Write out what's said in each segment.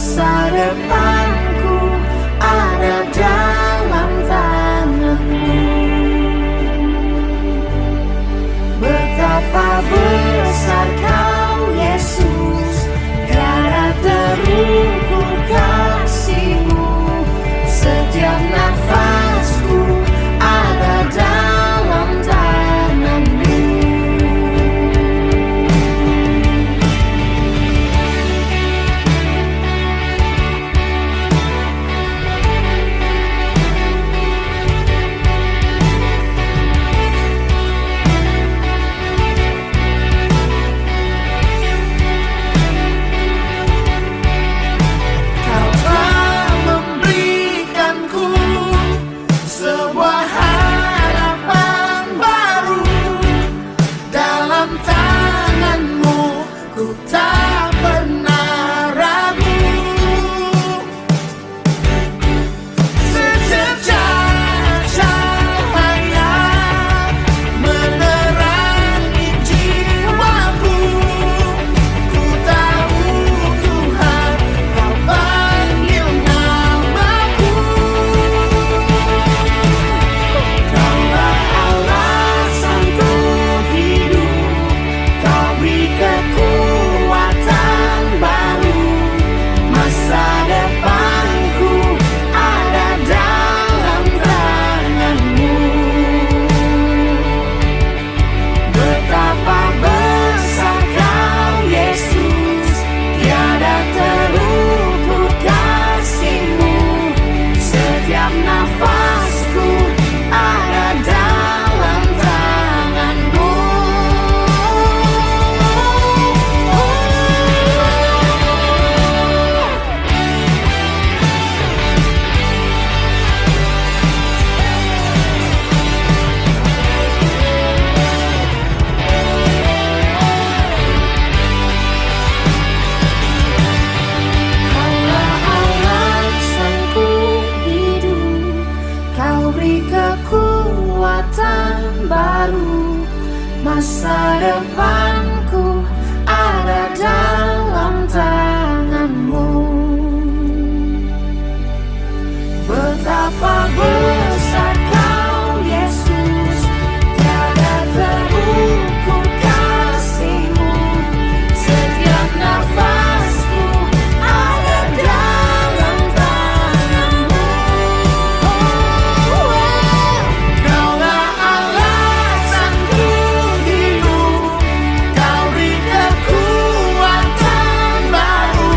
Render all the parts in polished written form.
Masa depanku ada dalam tangan-Mu. Betapa besar Kau Yesus, tiada terukur kasih-Mu. Setiap nafasku ada dalam tangan-Mu. Kau telah memberikanku sebuah harapan baru. Dalam tangan-Mu ku tak pernah ragu. Secercah cahaya menerangi jiwaku. Ku tahu Tuhan, Kau panggil namaku. Kaulah alasanku hidup, Kau beri kekuatan baru. Masa depanku ada dalam tangan-Mu. Betapa besar Kau Yesus, tiada terukur kasih-Mu. Setiap nafasku ada dalam tangan-Mu. Kaulah alasanku hidup, Kau beri kekuatan baru. Masa depanku ada dalam tangan-Mu. Betapa besar Kau Yesus, tiada terukur kasih-Mu. Setiap nafasku ada dalam tangan-Mu. Kaulah alasanku hidup, Kau beri kekuatan baru.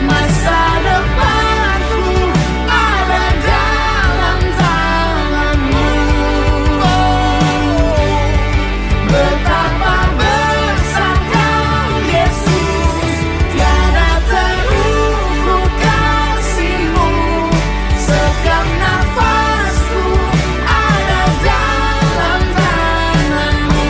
Masa depanku ada dalam tangan-Mu. Betapa besar Kau Yesus, tiada terukur kasih-Mu. Setiap nafasku ada dalam tangan-Mu.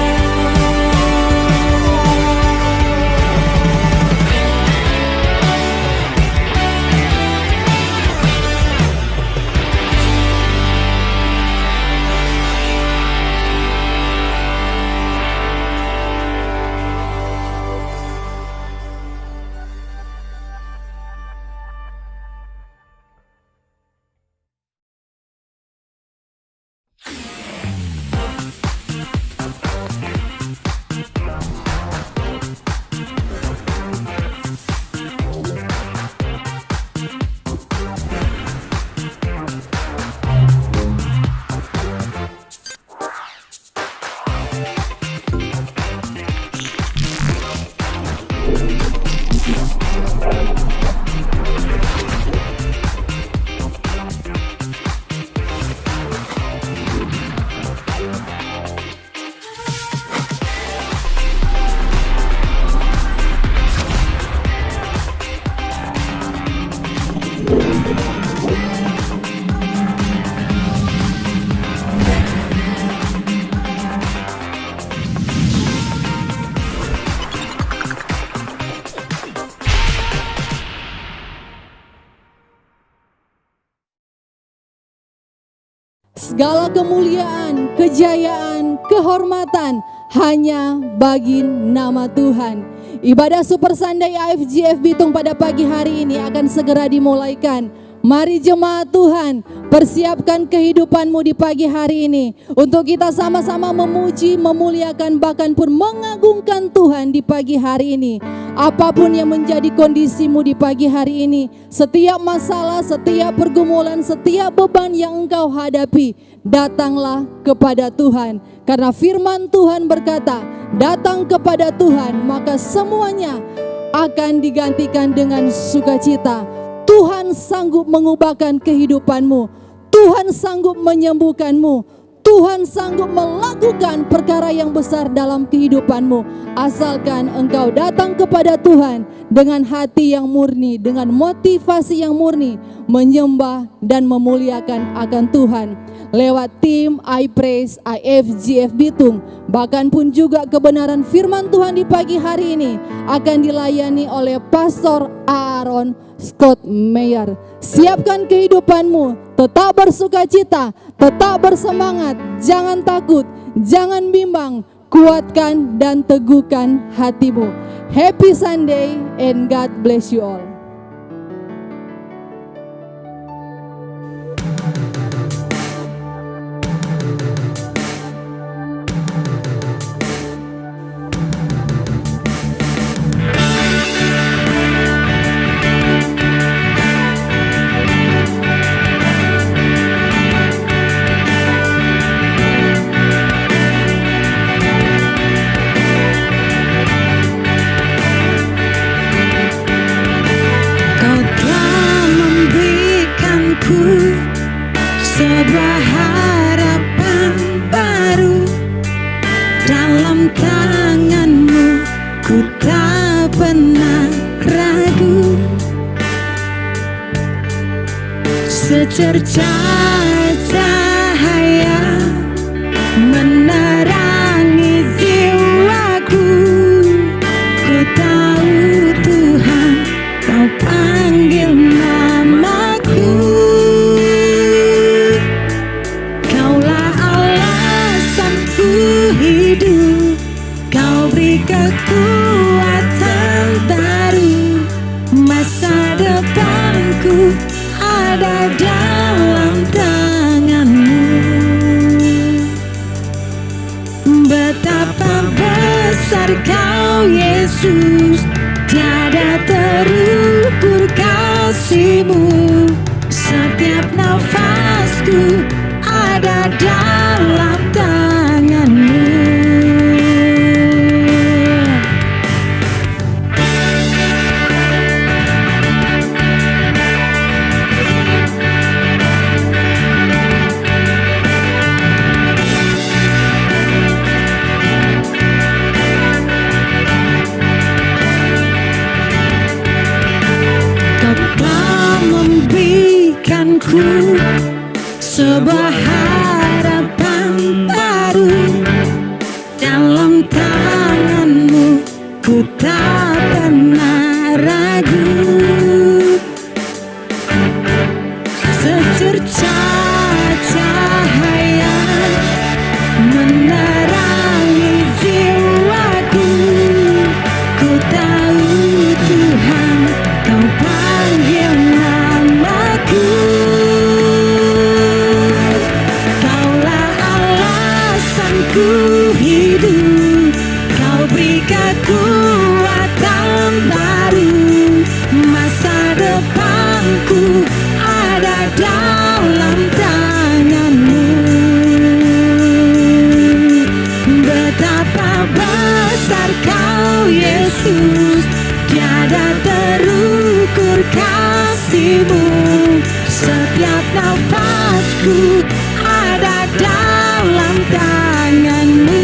Segala kemuliaan, kejayaan, kehormatan hanya bagi nama Tuhan. Ibadah Super Sunday AFGF Bitung pada pagi hari ini akan segera dimulaikan. Mari jemaat Tuhan, persiapkan kehidupanmu di pagi hari ini untuk kita sama-sama memuji, memuliakan, bahkan pun mengagungkan Tuhan di pagi hari ini. Apapun yang menjadi kondisimu di pagi hari ini, setiap masalah, setiap pergumulan, setiap beban yang engkau hadapi, datanglah kepada Tuhan. Karena firman Tuhan berkata, datang kepada Tuhan, maka semuanya akan digantikan dengan sukacita. Tuhan sanggup mengubahkan kehidupanmu. Tuhan sanggup menyembuhkanmu. Tuhan sanggup melakukan perkara yang besar dalam kehidupanmu. Asalkan engkau datang kepada Tuhan dengan hati yang murni, dengan motivasi yang murni, menyembah dan memuliakan akan Tuhan. Lewat tim I Praise IFGF Bitung, bahkan pun juga kebenaran firman Tuhan di pagi hari ini akan dilayani oleh Pastor Aaron Scott Mayer. Siapkan kehidupanmu, tetap bersukacita, tetap bersemangat, jangan takut, jangan bimbang, kuatkan dan teguhkan hatimu. Happy Sunday and God bless you all. Sebuah harapan baru dalam tanganmu, ku tak pernah ragu. Secerca cahaya menerangi jiwaku, ku tahu Tuhan, kau panggil namaku. Hidup, kau beri kekuatan baru. Masa depanku ada dalam tanganmu. Betapa besar kau Yesus, tiada terukur kasih-Mu. Setiap nafasku ada dalam tanganmu. Kau telah memberikanku sebuah harapan baru. Dalam tanganmu ku tak pernah ragu. Secerca cahaya menerangi jiwaku, ku tahu Tuhan, kau panggil namaku. Ku hidup, kau beri kekuatan baru. Masa depanku ada dalam tanganmu. Betapa besar kau Yesus, tiada terukur kasih-Mu. Setiap nafasku ada dalam tanganmu.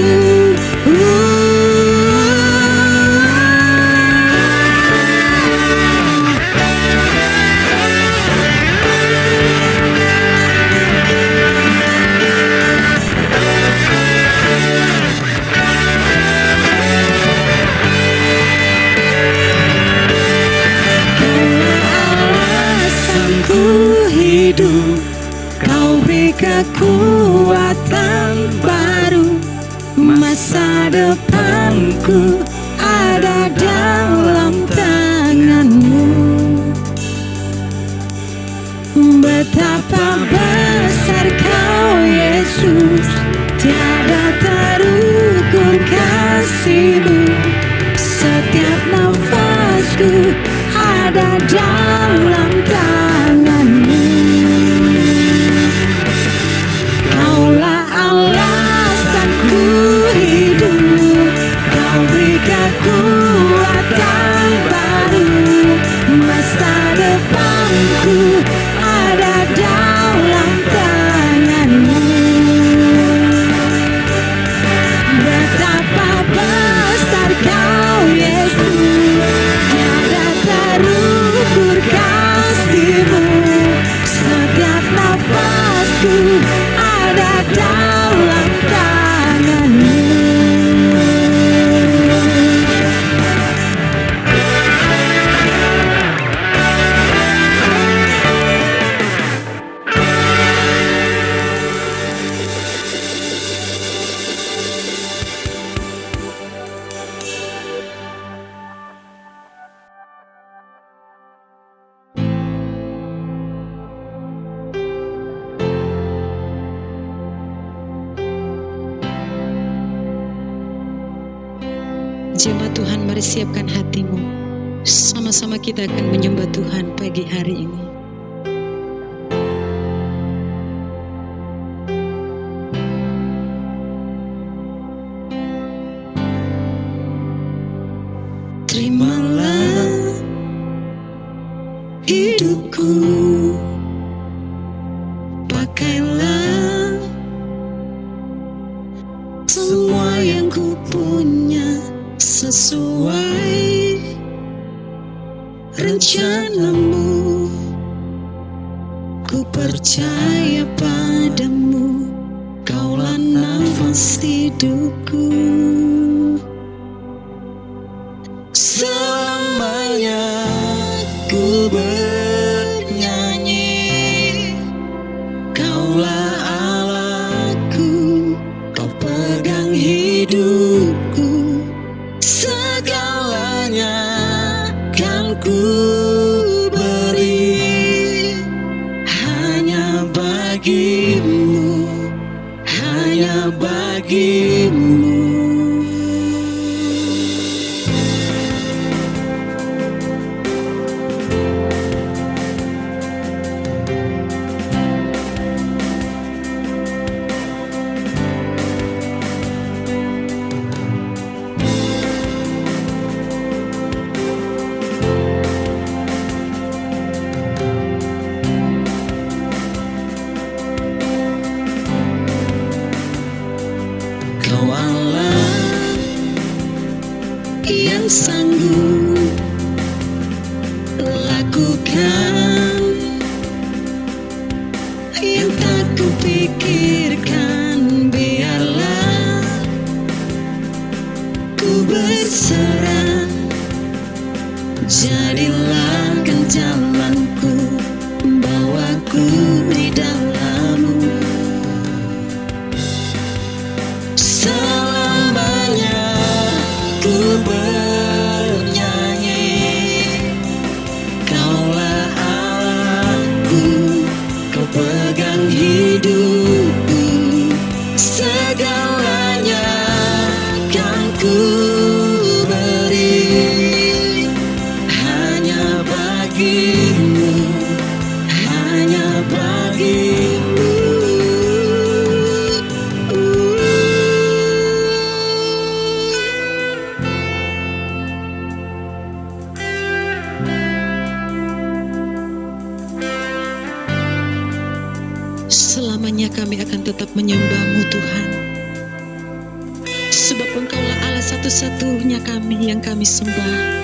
Alasanku hidup, kau beri kekuatan baru. Masa depanku ada dalam Tiada terukur kasih-Mu, setiap nafasku ada dalam tangan-Mu. Kaulah alasanku hidup, Kau beri kekuatan baru. Masa depanku ada dalam tangan-Mu. Betapa besar Kau Yesus, tiada terukur kasih-Mu, setiap nafasku ada dalam tangan-Mu. Jemaat Tuhan, mari siapkan hatimu. Sama-sama kita akan menyembah Tuhan pagi hari ini. Terimalah hidupku, pakailah semua yang ku punya sesuai rencana-Mu. Ku percaya padamu, Kaulah nafas hidupku. Selamanya ku bernyanyi, Kaulah Allahku, Kau pegang hidupku. Segalanya kan ku beri hanya bagi-Mu, hanya bagi-Mu. Kau Allah yang sanggup lakukan yang tak kupikirkan. Biarlah ku berserah, jadilah kan jalanku, bawaku di dalam-Mu. Selamanya ku bernyanyi, Kaulah Allahku, Kau pegang hidupku. Segalanya kan ku beri hanya bagi-Mu, hanya bagi-Mu. Selamanya kami akan tetap menyembah-Mu Tuhan, sebab Engkaulah Allah satu-satunya kami yang kami sembah.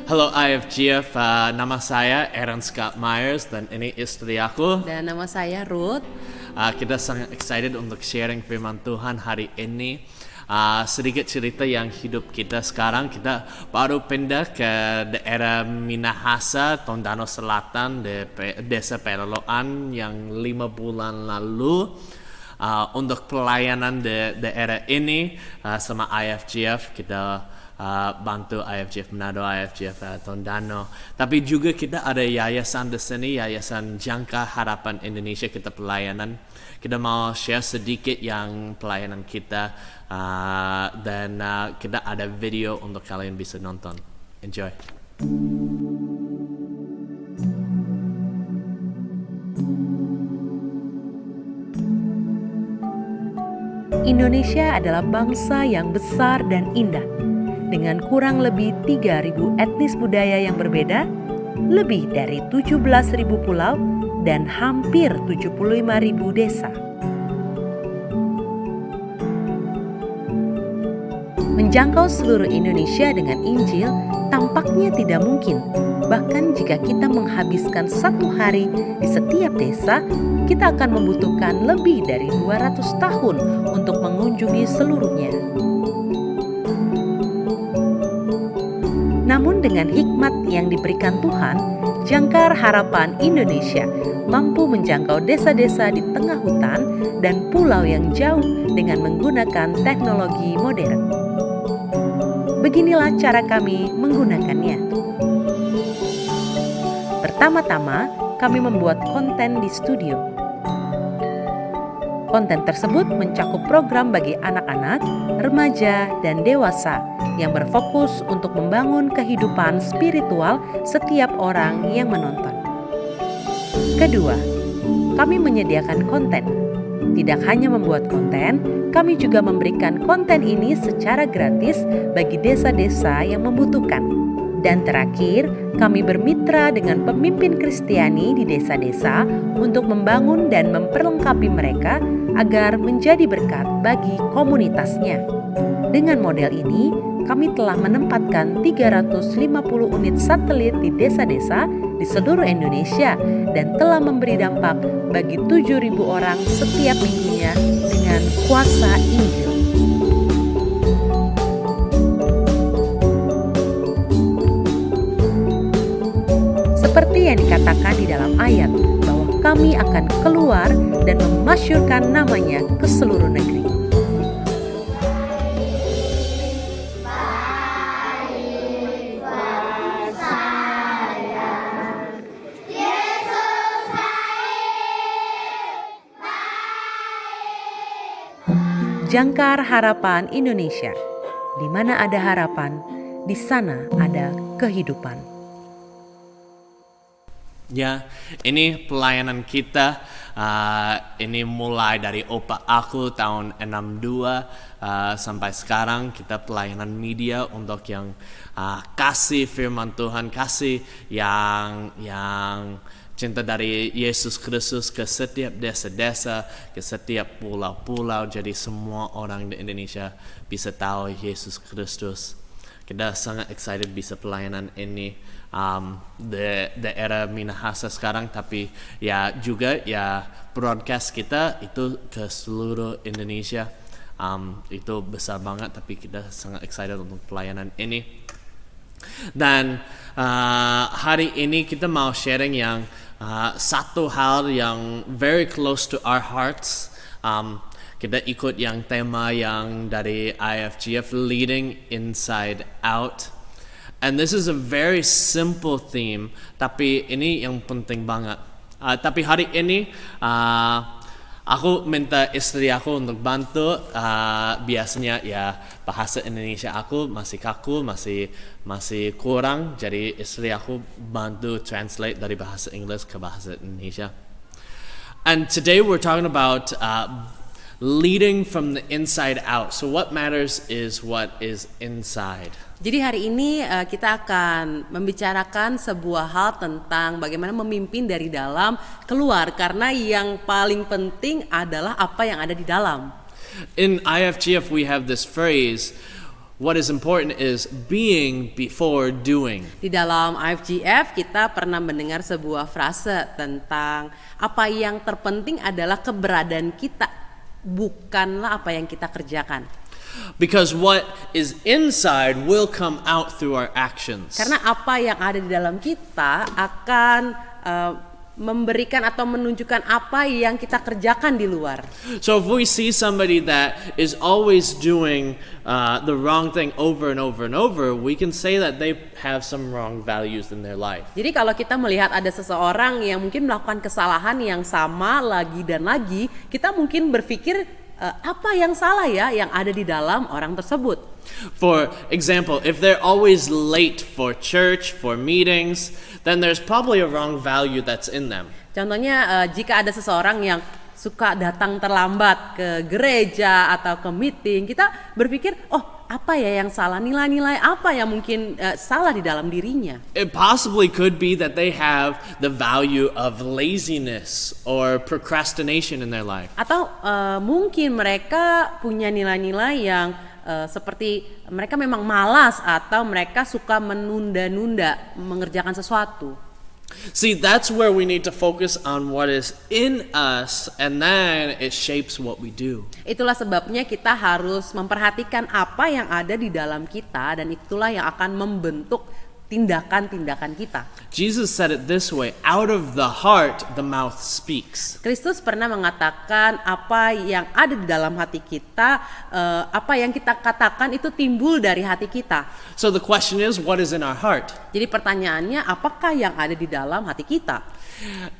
Halo IFGF, nama saya Aaron Scott Myers dan ini istri aku. Dan nama saya Ruth. Kita sangat excited untuk sharing firman Tuhan hari ini. Sedikit cerita yang hidup kita sekarang, kita baru pindah ke daerah Minahasa, Tondano Selatan, desa Peloloan yang 5 bulan lalu. Untuk pelayanan di daerah ini sama IFGF, kita bantu IFGF Manado, IFGF Tondano. Tapi juga kita ada yayasan di sini, Yayasan Jangka Harapan Indonesia, kita pelayanan. Kita mau share sedikit yang pelayanan kita dan kita ada video untuk kalian bisa nonton. Enjoy. Indonesia adalah bangsa yang besar dan indah. Dengan kurang lebih 3.000 etnis budaya yang berbeda, lebih dari 17.000 pulau, dan hampir 75.000 desa. Menjangkau seluruh Indonesia dengan Injil tampaknya tidak mungkin. Bahkan jika kita menghabiskan 1 hari di setiap desa, kita akan membutuhkan lebih dari 200 tahun untuk mengunjungi seluruhnya. Namun dengan hikmat yang diberikan Tuhan, Jangkar Harapan Indonesia mampu menjangkau desa-desa di tengah hutan dan pulau yang jauh dengan menggunakan teknologi modern. Beginilah cara kami menggunakannya. Pertama-tama, kami membuat konten di studio. Konten tersebut mencakup program bagi anak-anak, remaja, dan dewasa yang berfokus untuk membangun kehidupan spiritual setiap orang yang menonton. Kedua, kami menyediakan konten. Tidak hanya membuat konten, kami juga memberikan konten ini secara gratis bagi desa-desa yang membutuhkan. Dan terakhir, kami bermitra dengan pemimpin Kristiani di desa-desa untuk membangun dan memperlengkapi mereka agar menjadi berkat bagi komunitasnya. Dengan model ini, kami telah menempatkan 350 unit satelit di desa-desa di seluruh Indonesia dan telah memberi dampak bagi 7.000 orang setiap minggunya dengan kuasa Injil. Seperti yang dikatakan di dalam ayat, bahwa kami akan keluar dan memasyurkan namanya ke seluruh negeri. Jangkar Harapan Indonesia. Di mana ada harapan, di sana ada kehidupan. Ya, ini pelayanan kita. Ini mulai dari opa aku tahun 62 sampai sekarang kita pelayanan media untuk yang kasih firman Tuhan, kasih yang cinta dari Yesus Kristus ke setiap desa-desa, ke setiap pulau-pulau. Jadi semua orang di Indonesia bisa tahu Yesus Kristus. Kita sangat excited bisa pelayanan ini daerah Minahasa sekarang, tapi ya juga ya broadcast kita itu ke seluruh Indonesia. Itu besar banget, tapi kita sangat excited untuk pelayanan ini. Dan hari ini kita mau sharing yang satu hal yang very close to our hearts. Kita ikut yang tema yang dari IFGF, Leading Inside Out. And this is a very simple theme, tapi ini yang penting banget. Tapi hari ini aku minta istri aku untuk bantu. Biasanya ya bahasa Indonesia aku masih kaku, masih kurang. Jadi istri aku bantu translate dari bahasa Inggris ke bahasa Indonesia. And today we're talking about leading from the inside out. So what matters is what is inside. Jadi hari ini kita akan membicarakan sebuah hal tentang bagaimana memimpin dari dalam keluar, karena yang paling penting adalah apa yang ada di dalam. In IFGF we have this phrase, What is important is being before doing. Di dalam IFGF kita pernah mendengar sebuah frase tentang apa yang terpenting adalah keberadaan kita, bukanlah apa yang kita kerjakan. Because what is inside will come out through our actions. Karena apa yang ada di dalam kita akan memberikan atau menunjukkan apa yang kita kerjakan di luar. So if we see somebody that is always doing the wrong thing over and over and over, we can say that they have some wrong values in their life. Jadi kalau kita melihat ada seseorang yang mungkin melakukan kesalahan yang sama lagi dan lagi, kita mungkin berpikir apa yang salah ya yang ada di dalam orang tersebut. For example, if they're always late for church, for meetings, then there's probably a wrong value that's in them. Contohnya jika ada seseorang yang suka datang terlambat ke gereja atau ke meeting, kita berpikir, oh apa ya yang salah, nilai-nilai apa yang mungkin salah di dalam dirinya. It possibly could be that they have the value of laziness or procrastination in their life. Atau mungkin mereka punya nilai-nilai yang seperti mereka memang malas atau mereka suka menunda-nunda mengerjakan sesuatu. See, that's where we need to focus on what is in us, and then it shapes what we do. Itulah sebabnya kita harus memperhatikan apa yang ada di dalam kita, dan itulah yang akan membentuk tindakan-tindakan kita. Jesus said it this way, out of the heart the mouth speaks. Kristus pernah mengatakan apa yang ada di dalam hati kita, apa yang kita katakan itu timbul dari hati kita. So the question is, what is in our heart? Jadi pertanyaannya, apakah yang ada di dalam hati kita?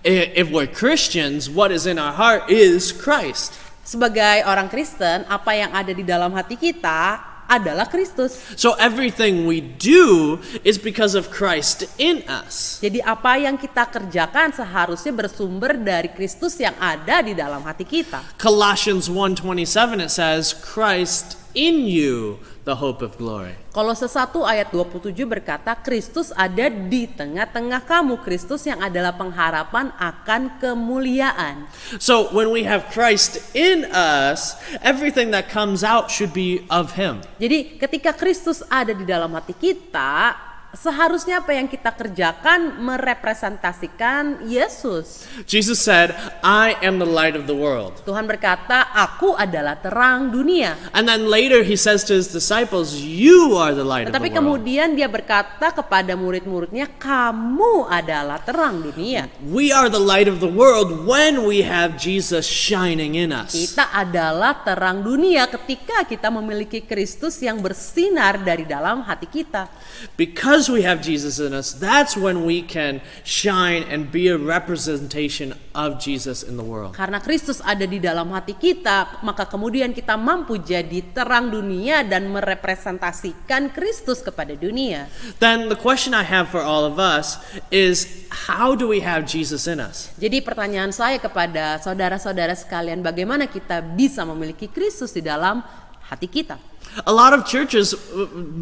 If we're Christians, what is in our heart is Christ. Sebagai orang Kristen, apa yang ada di dalam hati kita adalah Kristus. So everything we do is because of Christ in us. Jadi apa yang kita kerjakan seharusnya bersumber dari Kristus yang ada di dalam hati kita. Colossians 1:27 it says, Christ in you, the hope of glory. Kolose 1 ayat 27 berkata, Kristus ada di tengah-tengah kamu. Kristus yang adalah pengharapan akan kemuliaan. So when we have Christ in us, everything that comes out should be of Him. Jadi ketika Kristus ada di dalam hati kita, seharusnya apa yang kita kerjakan merepresentasikan Yesus. Jesus said, I am the light of the world. Tuhan berkata, aku adalah terang dunia. And then later he says to his disciples, you are the light of the Tetapi world. kemudian dia berkata kepada murid-muridnya, kamu adalah terang dunia. We are the light of the world when we have Jesus shining in us. Kita adalah terang dunia ketika kita memiliki Kristus yang bersinar dari dalam hati kita. Because we have Jesus in us, that's when we can shine and be a representation of Jesus in the world. Karena Kristus ada di dalam hati kita, maka kemudian kita mampu jadi terang dunia dan merepresentasikan Kristus kepada dunia. Then the question I have for all of us is, how do we have Jesus in us? Jadi pertanyaan saya kepada saudara-saudara sekalian, bagaimana kita bisa memiliki Kristus di dalam hati kita? A lot of churches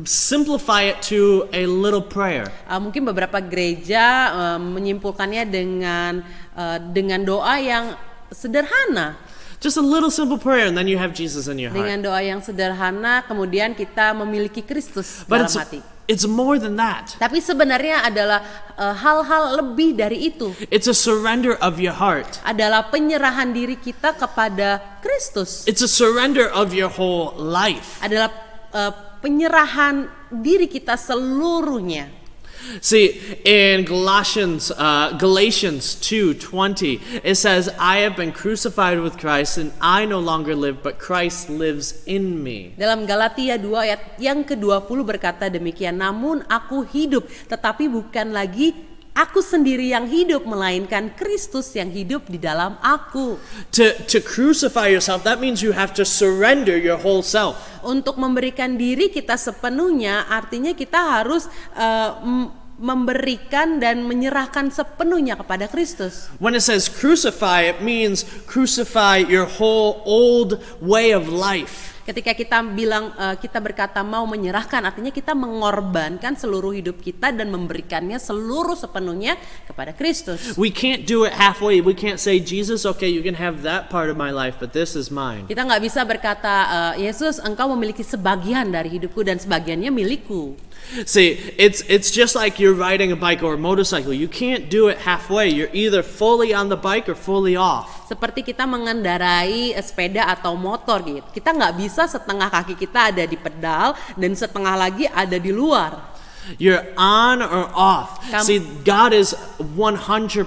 simplify it to a little prayer. Mungkin beberapa gereja menyimpulkannya dengan doa yang sederhana. Just a little simple prayer and then you have Jesus in your Dengan heart. doa yang sederhana, kemudian kita memiliki Kristus But dalam hati. it's more than that. Tapi sebenarnya adalah hal-hal lebih dari itu. It's a surrender of your heart. Adalah penyerahan diri kita kepada Kristus. It's a surrender of your whole life. Adalah penyerahan diri kita seluruhnya. See, in Galatians 2:20, it says, I have been crucified with Christ and I no longer live, but Christ lives in me. Dalam Galatia 2 ayat yang ke-20 berkata demikian, namun aku hidup, tetapi bukan lagi aku sendiri yang hidup, melainkan Kristus yang hidup di dalam aku. To crucify yourself, that means you have to surrender your whole self. Untuk memberikan diri kita sepenuhnya, artinya kita harus memberikan dan menyerahkan sepenuhnya kepada Kristus. When it says crucify, it means crucify your whole old way of life. Ketika kita bilang kita berkata mau menyerahkan, artinya kita mengorbankan seluruh hidup kita dan memberikannya seluruh sepenuhnya kepada Kristus. We can't do it halfway. We can't say, Jesus, okay, you can have that part of my life, but this is mine. Kita nggak bisa berkata, Yesus, engkau memiliki sebagian dari hidupku dan sebagiannya milikku. See, it's just like you're riding a bike or a motorcycle. You can't do it halfway. You're either fully on the bike or fully off. Seperti kita mengendarai sepeda atau motor gitu. Kita nggak bisa setengah kaki kita ada di pedal dan setengah lagi ada di luar. You're on or off. See, God is 100%.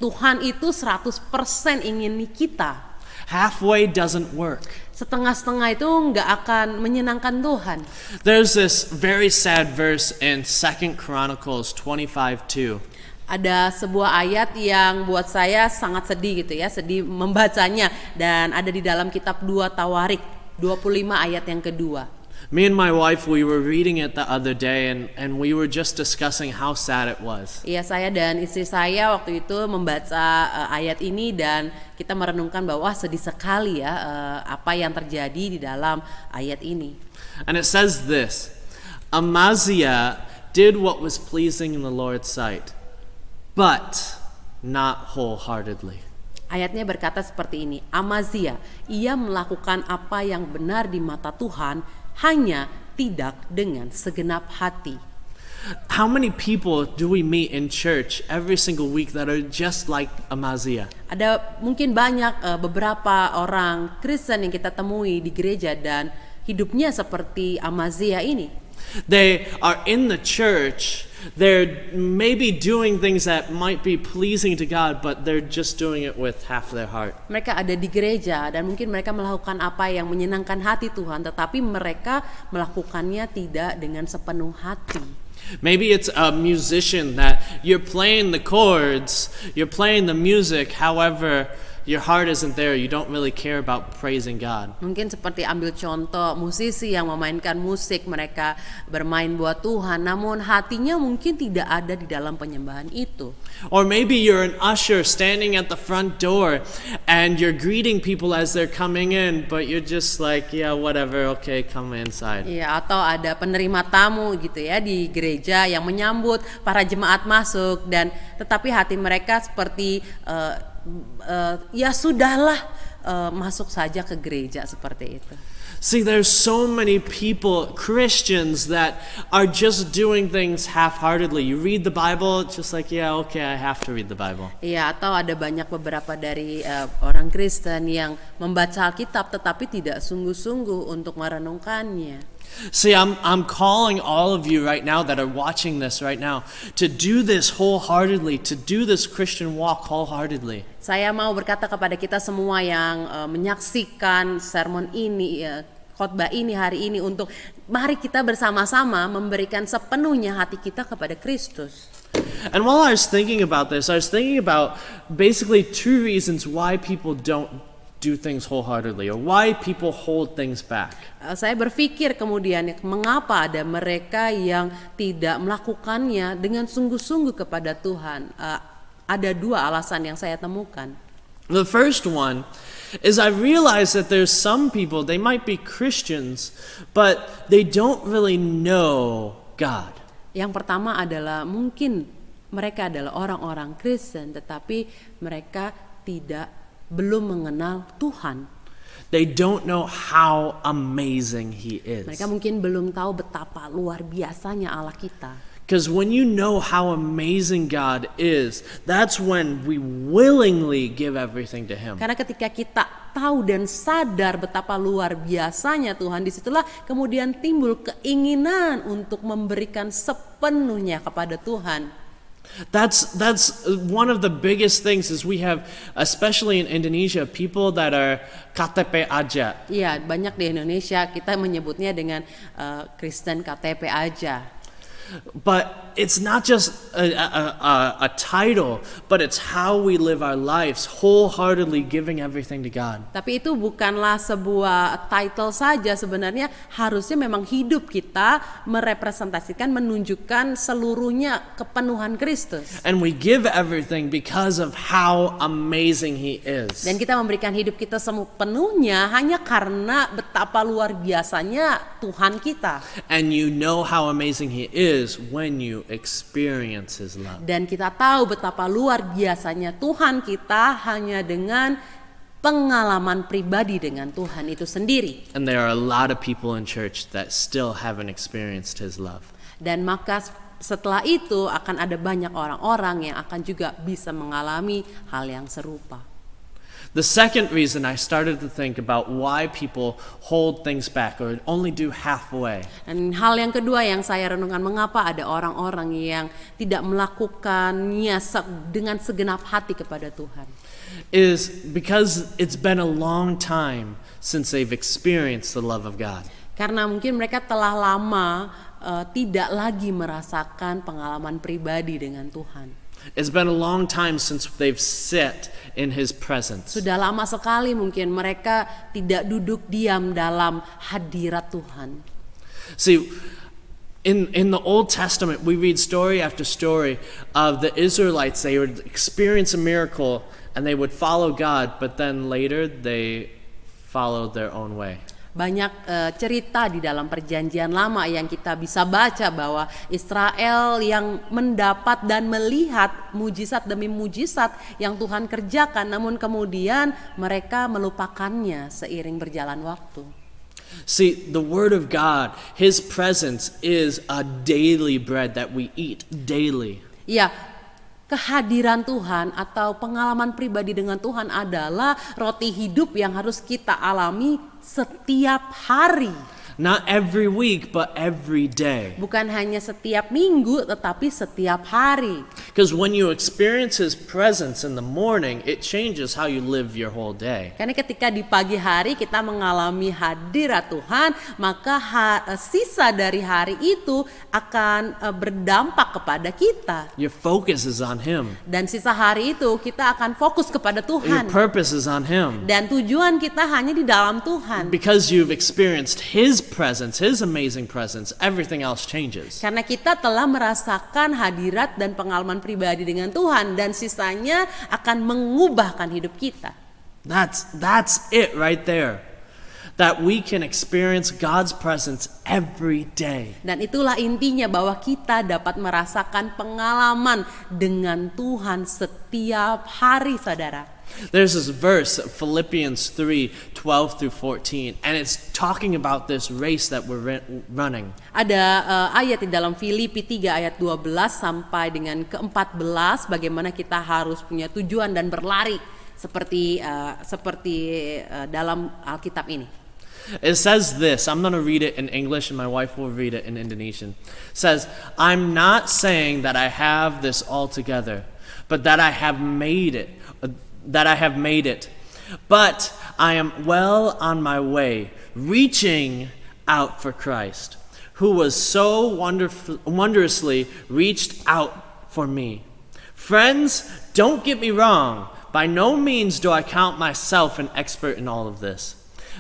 Tuhan itu 100% ingin kita. Halfway doesn't work. Setengah-setengah itu nggak akan menyenangkan Tuhan. There's this very sad verse in 2 Chronicles 25:2. Ada sebuah ayat yang buat saya sangat sedih gitu ya, sedih membacanya, dan ada di dalam kitab 2 Tawarik 25 ayat yang kedua. Me and my wife, we were reading it the other day and we were just discussing how sad it was. Iya, saya dan istri saya waktu itu membaca ayat ini dan kita merenungkan bahwa sedih sekali ya apa yang terjadi di dalam ayat ini. And it says this, Amaziah did what was pleasing in the Lord's sight, but not wholeheartedly. Ayatnya berkata seperti ini, Amaziah, ia melakukan apa yang benar di mata Tuhan, hanya tidak dengan segenap hati. How many people do we meet in church every single week that are just like Amaziah? Ada mungkin banyak beberapa orang Kristen yang kita temui di gereja dan hidupnya seperti Amaziah ini. They are in the church, they're maybe doing things that might be pleasing to God, but they're just doing it with half their heart. Mereka ada di gereja dan mungkin mereka melakukan apa yang menyenangkan hati Tuhan, tetapi mereka melakukannya tidak dengan sepenuh hati. Maybe it's a musician that you're playing the chords, you're playing the music, however, your heart isn't there. You don't really care about praising God. Mungkin seperti ambil contoh musisi yang memainkan musik, mereka bermain buat Tuhan, namun hatinya mungkin tidak ada di dalam penyembahan itu. Or maybe you're an usher standing at the front door and you're greeting people as they're coming in, but you're just like, yeah, whatever, okay, come inside. Iya, atau ada penerima tamu gitu ya di gereja yang menyambut para jemaat masuk dan tetapi hati mereka seperti ya sudahlah, masuk saja ke gereja seperti itu. See, there's so many people, Christians, that are just doing things half-heartedly. You read the Bible, just like, yeah, okay, I have to read the Bible. Iya, atau ada banyak beberapa dari orang Kristen yang membaca Alkitab tetapi tidak sungguh-sungguh untuk merenungkannya. See, I'm calling all of you right now that are watching this right now to do this wholeheartedly, to do this Christian walk wholeheartedly. Saya mau berkata kepada kita semua yang menyaksikan sermon ini, khotbah ini hari ini, untuk mari kita bersama-sama memberikan sepenuhnya hati kita kepada Kristus. And while I was thinking about this, I was thinking about basically two reasons why people don't do things wholeheartedly or why people hold things back. Saya berpikir kemudian mengapa ada mereka yang tidak melakukannya dengan sungguh-sungguh kepada Tuhan. Ada dua alasan yang saya temukan. The first one is I realize that there's some people, they might be Christians, but they don't really know God. Yang pertama adalah mungkin mereka adalah orang-orang Kristen tetapi mereka belum mengenal Tuhan. They don't know how amazing He is. Mereka mungkin belum tahu betapa luar biasanya Allah kita. Because when you know how amazing God is, that's when we willingly give everything to Him. Karena ketika kita tahu dan sadar betapa luar biasanya Tuhan, disitulah kemudian timbul keinginan untuk memberikan sepenuhnya kepada Tuhan. That's one of the biggest things is we have, especially in Indonesia, people that are KTP aja. Iya, banyak di Indonesia kita menyebutnya dengan Kristen KTP aja. But it's not just a title, but it's how we live our lives, wholeheartedly giving everything to God. Tapi itu bukanlah sebuah title saja, sebenarnya harusnya memang hidup kita merepresentasikan, menunjukkan seluruhnya kepenuhan Kristus. And we give everything because of how amazing He is. Dan kita memberikan hidup kita sepenuhnya hanya karena betapa luar biasanya Tuhan kita. And you know how amazing He is when you experience His love. Dan kita tahu betapa luar biasanya Tuhan kita hanya dengan pengalaman pribadi dengan Tuhan itu sendiri. And there are a lot of people in church that still haven't experienced His love. Dan maka setelah itu akan ada banyak orang-orang yang akan juga bisa mengalami hal yang serupa. The second reason I started to think about why people hold things back or only do halfway Dan hal yang kedua yang saya renungkan, mengapa ada orang-orang yang tidak melakukannya dengan segenap hati kepada Tuhan. is because it's been a long time since they've experienced the love of God. Karena mungkin mereka telah lama tidak lagi merasakan pengalaman pribadi dengan Tuhan. It's been a long time since they've sat in His presence. Sudah lama sekali mungkin mereka tidak duduk diam dalam hadirat Tuhan. See, in the Old Testament, we read story after story of the Israelites. They would experience a miracle and they would follow God, but then later they followed their own way. Banyak cerita di dalam perjanjian lama yang kita bisa baca bahwa Israel yang mendapat dan melihat mujizat demi mujizat yang Tuhan kerjakan, namun kemudian mereka melupakannya seiring berjalan waktu. See, the Word of God, His presence is a daily bread that we eat daily. Ya, kehadiran Tuhan atau pengalaman pribadi dengan Tuhan adalah roti hidup yang harus kita alami setiap hari. Not every week, but every day. Bukan hanya setiap minggu, tetapi setiap hari. Because when you experience His presence in the morning, it changes how you live your whole day. Karena ketika di pagi hari kita mengalami hadirat Tuhan, maka sisa dari hari itu akan berdampak kepada kita. Your focus is on Him. Dan sisa hari itu kita akan fokus kepada Your Tuhan. purpose is on Him. Dan tujuan kita hanya di dalam Tuhan. Because you've experienced His presence, His amazing presence, everything else changes. Karena kita telah merasakan hadirat dan pengalaman pribadi dengan Tuhan, dan sisanya akan mengubahkan hidup kita. That's it right there. That we can experience God's presence every day. Dan itulah intinya, bahwa kita dapat merasakan pengalaman dengan Tuhan setiap hari, saudara. There's this verse, Philippians 3:12 through 14, and it's talking about this race that we're running. Ada ayat di dalam Filipi 3 ayat 12 sampai dengan ke-14, bagaimana kita harus punya tujuan dan berlari seperti dalam Alkitab ini. It says this, I'm going to read it in English and my wife will read it in Indonesian. It says, I'm not saying that I have this all together, but that I have made it. But I am well on my way, reaching out for Christ, who was so wondrously reached out for me. Friends, don't get me wrong. By no means do I count myself an expert in all of this.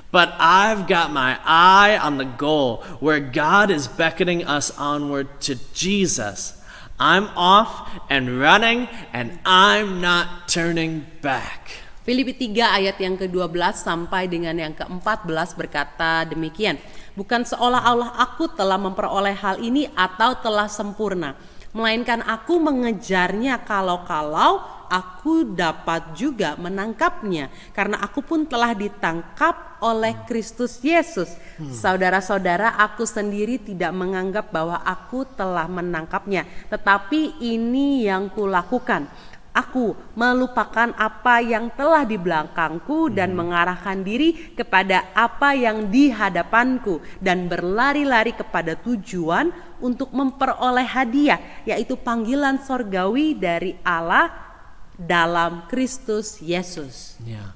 But I've got my eye on the goal, where God is beckoning us onward to Jesus. I'm off and running and I'm not turning back. Filipi 3 ayat yang ke-12 sampai dengan yang ke-14 berkata demikian. Bukan seolah-olah aku telah memperoleh hal ini atau telah sempurna, melainkan aku mengejarnya kalau-kalau aku dapat juga menangkapnya, karena aku pun telah ditangkap oleh Kristus Yesus. Saudara-saudara, aku sendiri tidak menganggap bahwa aku telah menangkapnya, tetapi ini yang kulakukan. Aku melupakan apa yang telah di belakangku dan mengarahkan diri kepada apa yang di hadapanku, dan berlari-lari kepada tujuan untuk memperoleh hadiah, yaitu panggilan sorgawi dari Allah dalam Kristus Yesus. Yeah.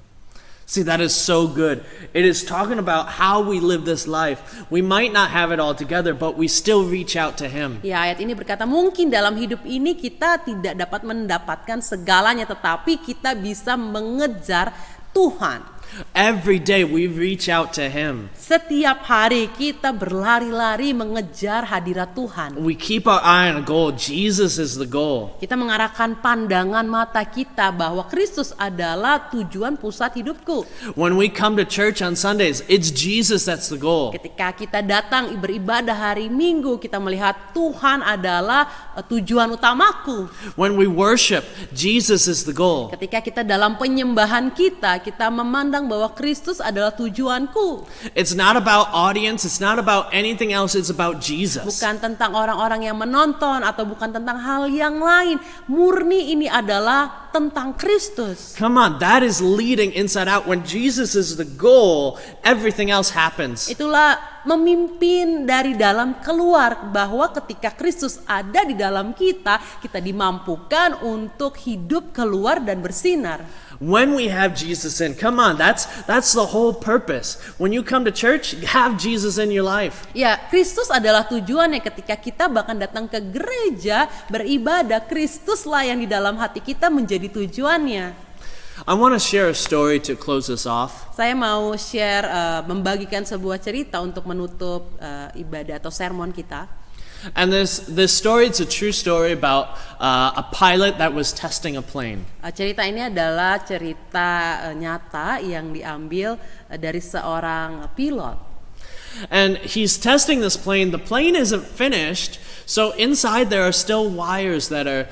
See, that is so good. It is talking about how we live this life. We might not have it all together, but we still reach out to Him. Ya, ayat ini berkata mungkin dalam hidup ini kita tidak dapat mendapatkan segalanya, tetapi kita bisa mengejar Tuhan. Every day we reach out to Him. Setiap hari kita berlari-lari mengejar hadirat Tuhan. We keep our eye on a goal. Jesus is the goal. Kita mengarahkan pandangan mata kita bahwa Kristus adalah tujuan pusat hidupku. When we come to church on Sundays, it's Jesus that's the goal. Ketika kita datang beribadah hari Minggu, kita melihat Tuhan adalah tujuan utamaku. When we worship, Jesus is the goal. Ketika kita dalam penyembahan kita memandang bahwa Kristus adalah tujuanku. It's not about audience, it's not about anything else, it's about Jesus. Bukan tentang orang-orang yang menonton atau bukan tentang hal yang lain. Murni ini adalah tentang Kristus. Come on, that is leading inside out. When Jesus is the goal, everything else happens. Itulah memimpin dari dalam keluar, bahwa ketika Kristus ada di dalam kita, kita dimampukan untuk hidup keluar dan bersinar. When we have Jesus in, come on, that's the whole purpose. When you come to church, have Jesus in your life. Ya, Kristus adalah tujuannya. Ketika kita bahkan datang ke gereja beribadah, Kristuslah yang di dalam hati kita menjadi tujuannya. I want to share a story to close this off. Saya mau share, membagikan sebuah cerita untuk menutup ibadah atau sermon kita. And this story, it's a true story about a pilot that was testing a plane. Cerita ini adalah cerita nyata yang diambil dari seorang pilot. And he's testing this plane. The plane isn't finished, so inside there are still wires that are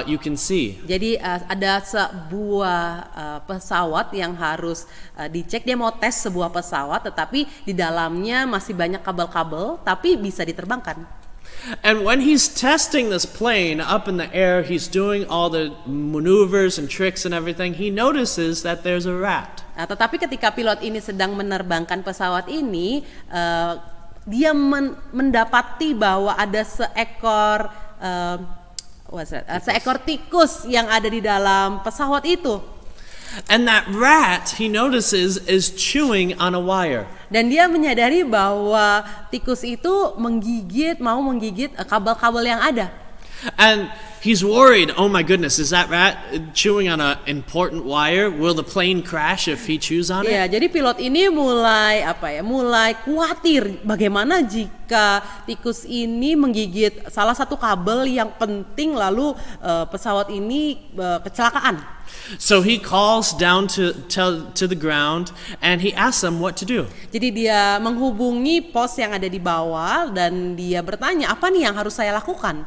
you can see. Jadi ada sebuah pesawat yang harus dicek. Dia mau tes sebuah pesawat, tetapi di dalamnya masih banyak kabel-kabel, tapi bisa diterbangkan. And when he's testing this plane up in the air, he's doing all the maneuvers and tricks and everything, he notices that there's a rat. Tetapi ketika pilot ini sedang menerbangkan pesawat ini, dia mendapati bahwa ada seekor tikus yang ada di dalam pesawat itu. And that rat, he notices, is chewing on a wire. Dan dia menyadari bahwa tikus itu mau menggigit kabel-kabel yang ada. And he's worried, oh my goodness, is that rat chewing on an important wire? Will the plane crash if he chews on it? Ya, jadi pilot ini mulai khawatir bagaimana jika tikus ini menggigit salah satu kabel yang penting, lalu pesawat ini kecelakaan. So he calls down to the ground and he asks them what to do. Jadi dia menghubungi pos yang ada di bawah dan dia bertanya, apa nih yang harus saya lakukan?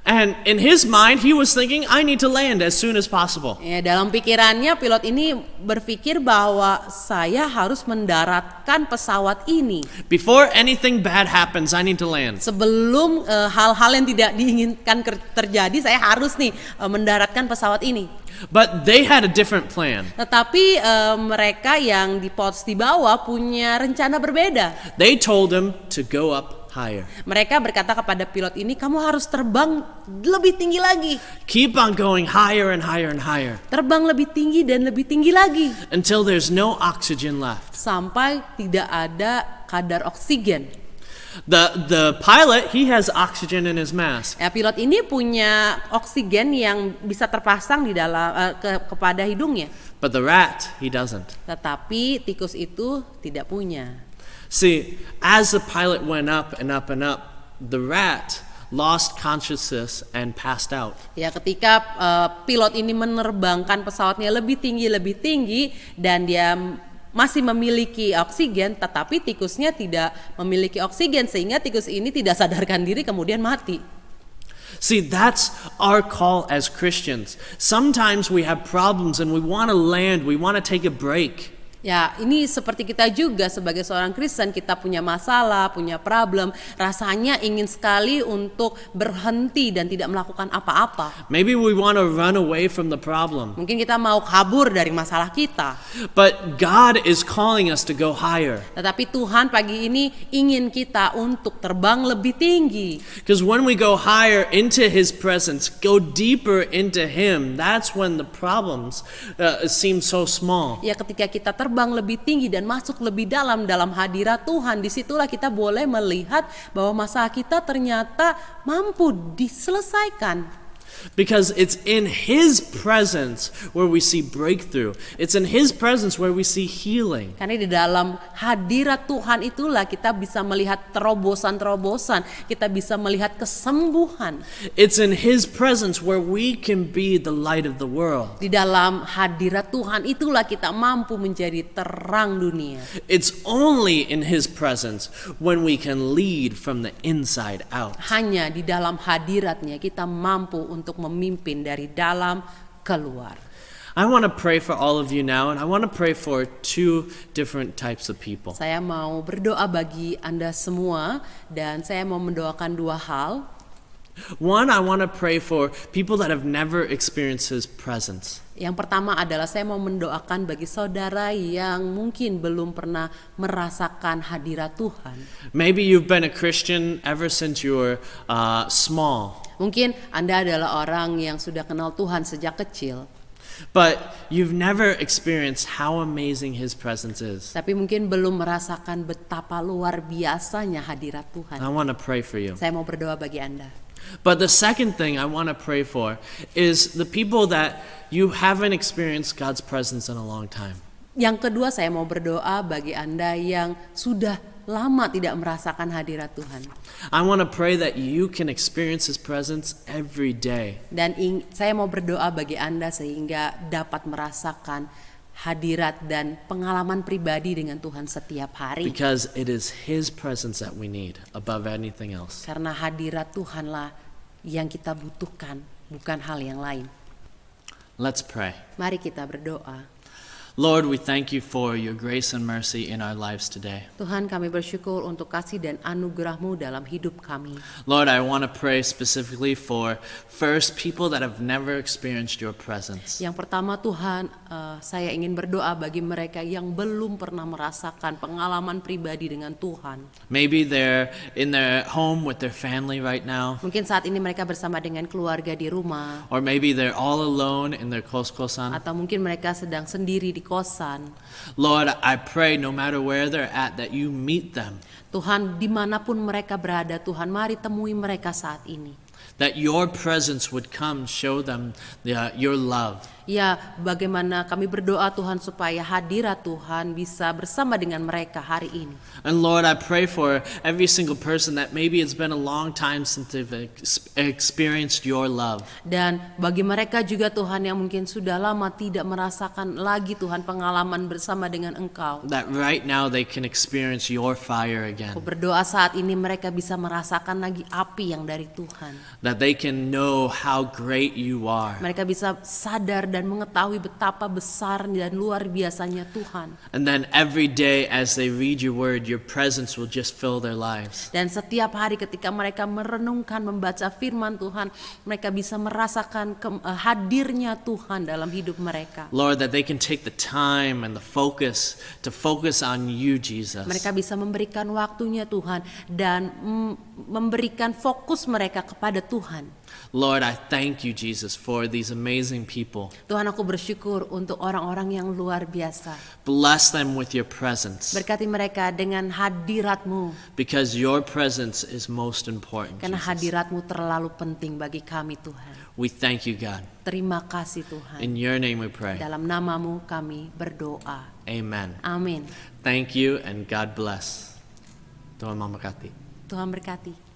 And in his mind, he was thinking, I need to land as soon as possible. Ya, dalam pikirannya pilot ini berpikir bahwa saya harus mendaratkan pesawat ini. Before anything bad happens, I need to land. Sebelum hal-hal yang tidak diinginkan terjadi, saya harus nih mendaratkan pesawat ini. But they had a different plan. Tetapi mereka yang di pos di bawah punya rencana berbeda. They told him to go up higher. Mereka berkata kepada pilot ini, kamu harus terbang lebih tinggi lagi. Keep on going higher and higher and higher. Terbang lebih tinggi dan lebih tinggi lagi. Until there's no oxygen left. Sampai tidak ada kadar oksigen. The pilot, he has oxygen in his mask. Ya, pilot ini punya oksigen yang bisa terpasang di dalam kepada hidungnya. But the rat, he doesn't. Tetapi tikus itu tidak punya. See, as the pilot went up and up and up, the rat lost consciousness and passed out. Ya, ketika pilot ini menerbangkan pesawatnya lebih tinggi dan dia masih memiliki oksigen, tetapi tikusnya tidak memiliki oksigen sehingga tikus ini tidak sadarkan diri kemudian mati. See, that's our call as Christians. Sometimes we have problems and we want to land, we want to take a break. Ya, ini seperti kita juga sebagai seorang Kristen, kita punya masalah, punya problem, rasanya ingin sekali untuk berhenti dan tidak melakukan apa-apa. Maybe we want to run away from the problem. Mungkin kita mau kabur dari masalah kita. But God is calling us to go higher. Tetapi Tuhan pagi ini ingin kita untuk terbang lebih tinggi. Because when we go higher into His presence, go deeper into Him, that's when the problems seem so small. Ya, ketika kita terbang lebih tinggi dan masuk lebih dalam hadirat Tuhan, disitulah kita boleh melihat bahwa masalah kita ternyata mampu diselesaikan. Because it's in His presence where we see breakthrough. It's in His presence where we see healing. Karena di dalam hadirat Tuhan itulah kita bisa melihat terobosan-terobosan, kita bisa melihat kesembuhan. It's in His presence where we can be the light of the world. Di dalam hadirat Tuhan itulah kita mampu menjadi terang dunia. It's only in His presence when we can lead from the inside out. Hanya di dalam hadiratnya kita mampu untuk memimpin dari dalam keluar. I want to pray for all of you now, and I want to pray for two different types of people. Saya mau berdoa bagi Anda semua dan saya mau mendoakan dua hal. One, I want to pray for people that have never experienced His presence. Yang pertama adalah saya mau mendoakan bagi saudara yang mungkin belum pernah merasakan hadirat Tuhan. Maybe you've been a Christian ever since you were small. Mungkin Anda adalah orang yang sudah kenal Tuhan sejak kecil. But you've never experienced how amazing His presence is. Tapi mungkin belum merasakan betapa luar biasanya hadirat Tuhan. I want to pray for you. Saya mau berdoa bagi Anda. But the second thing I want to pray for is the people that you haven't experienced God's presence in a long time. Yang kedua, saya mau berdoa bagi Anda yang sudah lama tidak merasakan hadirat Tuhan. I want to pray that you can experience His presence every day. Dan saya mau berdoa bagi Anda sehingga dapat merasakan hadirat dan pengalaman pribadi dengan Tuhan setiap hari. Because it is His presence that we need above anything else. Karena hadirat Tuhanlah yang kita butuhkan, bukan hal yang lain. Let's pray. Mari kita berdoa. Lord, we thank you for your grace and mercy in our lives today. Tuhan, kami bersyukur untuk kasih dan anugerah-Mu dalam hidup kami. Lord, I want to pray specifically for first people that have never experienced your presence. Yang pertama, Tuhan, saya ingin berdoa bagi mereka yang belum pernah merasakan pengalaman pribadi dengan Tuhan. Maybe they're in their home with their family right now. Mungkin saat ini mereka bersama dengan keluarga di rumah. Or maybe they're all alone in their kos-kosan. Atau mungkin mereka sedang sendiri di kosan. Lord, I pray no matter where they're at that you meet them. Tuhan, dimanapun mereka berada, Tuhan, mari temui mereka saat ini. That your presence would come, show them your love. Ya, bagaimana kami berdoa Tuhan supaya hadirat Tuhan bisa bersama dengan mereka hari ini. And Lord, I pray for every single person that maybe it's been a long time since they've experienced your love. Dan bagi mereka juga Tuhan yang mungkin sudah lama tidak merasakan lagi Tuhan pengalaman bersama dengan Engkau. That right now they can experience your fire again. Aku berdoa saat ini mereka bisa merasakan lagi api yang dari Tuhan. That they can know how great you are. Mereka bisa sadar dan mengetahui betapa besar dan luar biasanya Tuhan. And then every day as they read your word, your presence will just fill their lives. Dan setiap hari ketika mereka merenungkan, membaca firman Tuhan, mereka bisa merasakan hadirnya Tuhan dalam hidup mereka. Lord, that they can take the time and the focus to focus on you, Jesus. Mereka bisa memberikan waktunya Tuhan dan memberikan fokus mereka kepada Tuhan. Lord, I thank you, Jesus, for these amazing people. Tuhan, aku bersyukur untuk orang-orang yang luar biasa. Bless them with your presence. Berkati mereka dengan hadirat-Mu. Because your presence is most important, Karena Jesus. hadirat-Mu terlalu penting bagi kami, Tuhan. We thank you, God. Terima kasih, Tuhan. In your name we pray. Dalam nama-Mu kami berdoa. Amen. Amin. Thank you and God bless. Tuhan memberkati. Tuhan berkati.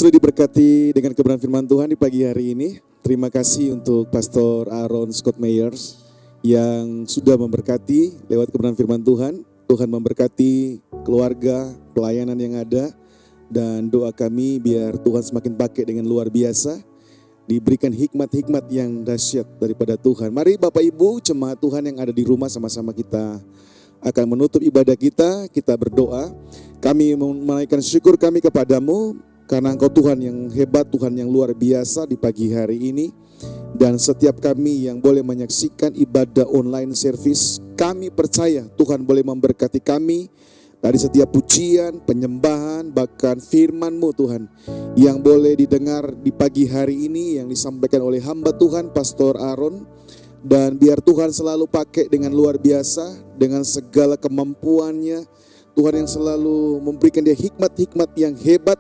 sudah diberkati dengan kebenaran firman Tuhan di pagi hari ini. Terima kasih untuk Pastor Aaron Scott Meyers yang sudah memberkati lewat kebenaran firman Tuhan. Tuhan memberkati keluarga, pelayanan yang ada. Dan doa kami biar Tuhan semakin pakai dengan luar biasa. Diberikan hikmat-hikmat yang dahsyat daripada Tuhan. Mari Bapak Ibu, jemaat Tuhan yang ada di rumah, sama-sama kita akan menutup ibadah kita. Kita berdoa. Kami menaikkan syukur kami kepadamu. Karena Engkau Tuhan yang hebat, Tuhan yang luar biasa di pagi hari ini. Dan setiap kami yang boleh menyaksikan ibadah online service, kami percaya Tuhan boleh memberkati kami dari setiap pujian, penyembahan, bahkan firman-Mu Tuhan, yang boleh didengar di pagi hari ini, yang disampaikan oleh hamba Tuhan, Pastor Aaron. Dan biar Tuhan selalu pakai dengan luar biasa, dengan segala kemampuannya. Tuhan yang selalu memberikan dia hikmat-hikmat yang hebat,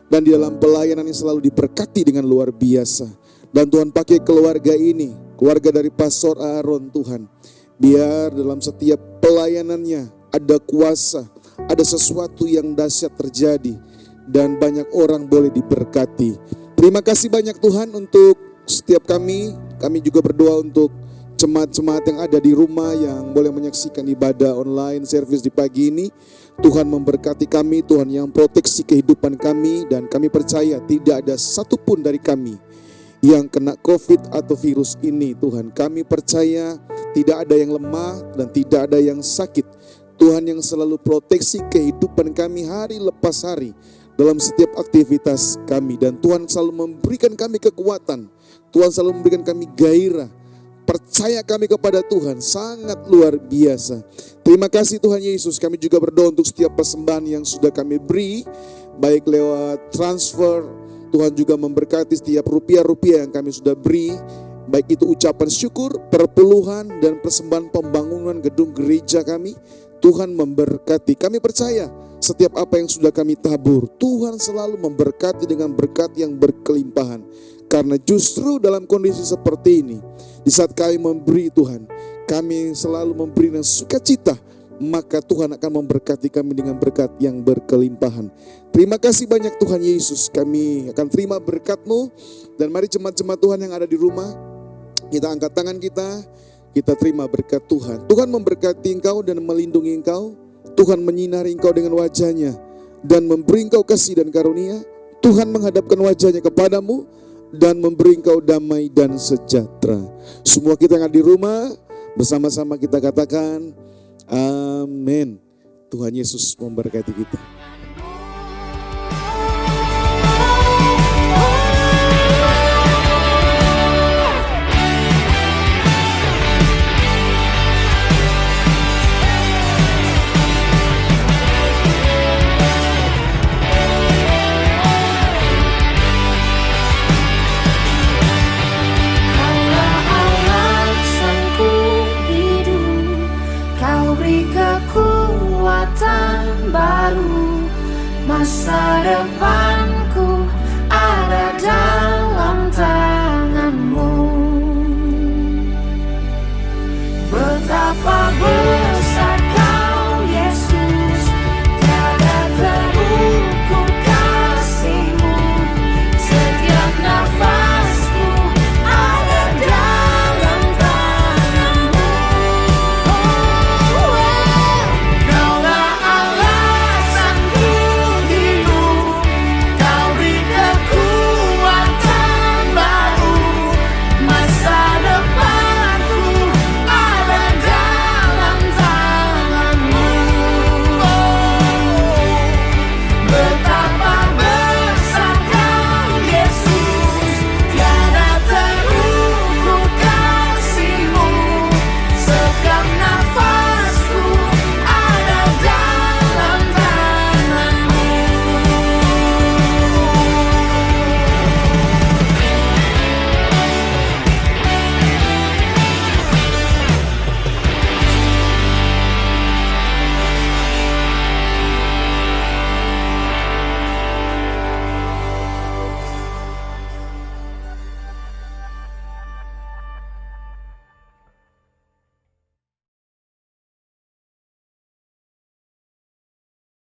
dan di dalam pelayanan yang selalu diberkati dengan luar biasa. Dan Tuhan pakai keluarga ini, keluarga dari Pastor Aaron Tuhan. Biar dalam setiap pelayanannya ada kuasa, ada sesuatu yang dahsyat terjadi. Dan banyak orang boleh diberkati. Terima kasih banyak Tuhan untuk setiap kami. Kami juga berdoa untuk jemaat-jemaat yang ada di rumah yang boleh menyaksikan ibadah online service di pagi ini. Tuhan memberkati kami, Tuhan yang proteksi kehidupan kami, dan kami percaya tidak ada satupun dari kami yang kena COVID atau virus ini. Tuhan, kami percaya tidak ada yang lemah dan tidak ada yang sakit. Tuhan yang selalu proteksi kehidupan kami hari lepas hari dalam setiap aktivitas kami, dan Tuhan selalu memberikan kami kekuatan. Tuhan selalu memberikan kami gairah. Percaya kami kepada Tuhan sangat luar biasa. Terima kasih Tuhan Yesus. Kami juga berdoa untuk setiap persembahan yang sudah kami beri, baik lewat transfer. Tuhan juga memberkati setiap rupiah-rupiah yang kami sudah beri, baik itu ucapan syukur, perpuluhan, dan persembahan pembangunan gedung gereja kami. Tuhan memberkati. Kami percaya setiap apa yang sudah kami tabur, Tuhan selalu memberkati dengan berkat yang berkelimpahan. Karena justru dalam kondisi seperti ini, di saat kami memberi Tuhan, kami selalu memberi dengan sukacita, maka Tuhan akan memberkati kami dengan berkat yang berkelimpahan. Terima kasih banyak Tuhan Yesus. Kami akan terima berkat-Mu. Dan mari jemaat-jemaat Tuhan yang ada di rumah, kita angkat tangan kita terima berkat Tuhan. Tuhan memberkati engkau dan melindungi engkau. Tuhan menyinari engkau dengan wajah-Nya dan memberi engkau kasih dan karunia. Tuhan menghadapkan wajah-Nya kepadamu dan memberi engkau damai dan sejahtera. Semua kita yang ada di rumah, bersama-sama kita katakan amin. Tuhan Yesus memberkati kita. Baru masa depanku ada dalam tangan-Mu. Betapa